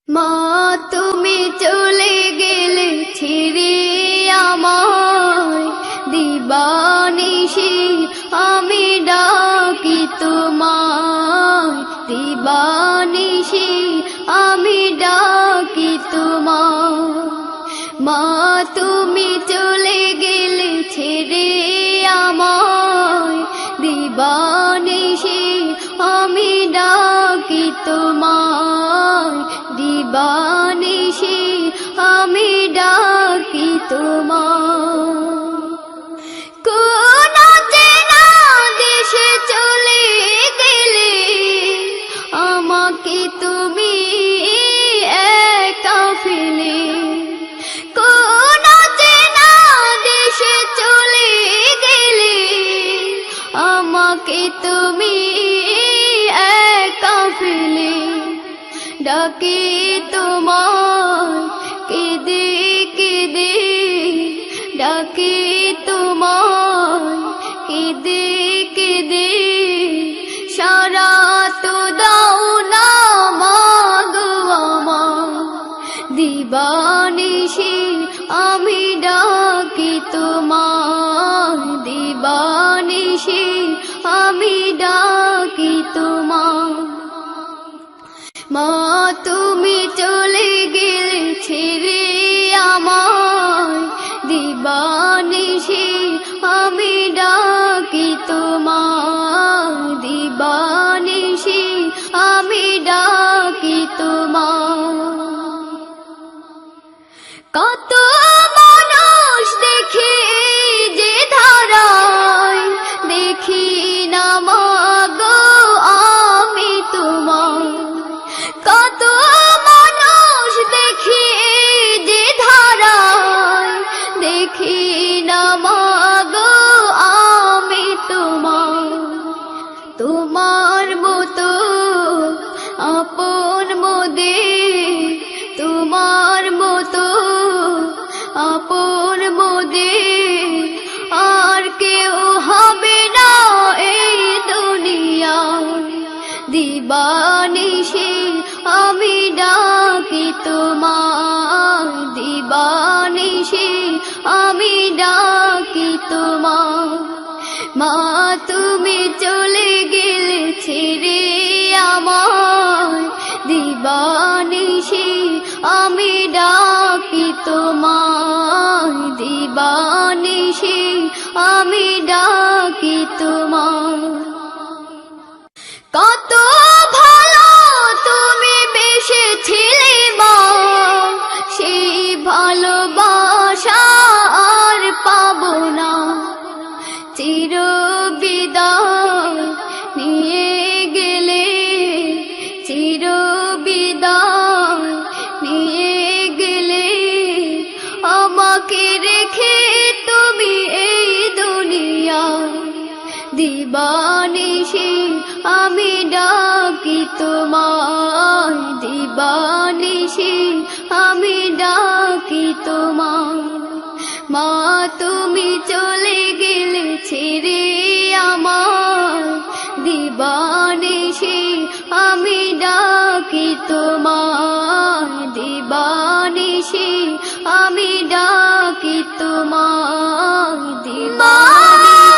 মা তুমি চলে গেলে ছেড়ে আমায়, দিবানিশি আমি ডাকি তোমায়, দিবানিশি আমি ডাকি তোমায়। মা তুমি চলে গেলে ছেড়ে আমায়, দিবানিশি আমি ডাকি তোমায়, দিবানিশি আমি ডাকি তোমায়। কোন চেনা দেশে চলে গেলে আমাকে তুমি একা ফেলে, কোন চেনা দেশে চলে গেলে আমাকে তুমি একা ফেলে। ডাকে তোমায় কেঁদে কেঁদে, ডাকে তোমায় কেঁদে কেঁদে, সারা তো দাও না মাগো আমার, দিবানিশি আমি ডাকি তোমায়, দিবানিশি আমি ডাকি তোমায়। মা তুমি চলে গেলে ছেড়ে আমায়, দিবানিশি আমি ডাকি তোমায়, দিবানিশি আমি ডাকি তোমায়। কত মানুষ দেখি যে ধারায়, দেখি না মাগো আমি তোমায়। কত মানুষ দেখি যে ধারায়, দেখি না মাগো আমি তোমায়। তোমার মতো আপন মোদের, তোমার মতো আপন মোদের আর কেউ হবে না এই দুনিয়ায়, দিবানিশি আমি ডাকি তোমায়, দিবানিশি আমি ডাকি তোমায়। মা তুমি চলে গেলে ছেড়ে আমায়, দিবানিশি আমি ডাকি তোমায়, দিবানিশি আমি ডাকি তোমায়। কত ভালো তুমি বেসেছিলে মা, সেই ভালোবাসা আর পাবো না। চির বিদায় নিয়ে গেলে, চির বিদায় নিয়ে গেলে, আমাকে রেখে তুমি এই দুনিয়ায়, দিবানিশি আমি ডাকি তোমায়, দিবানিশি আমি ডাকি তোমায়। মা তুমি চলে গেলে ছেড়ে আমায়, দিবানিশি আমি ডাকি তোমায়, দিবানিশি আমি ডাকি তোমায়, দিবানিশি।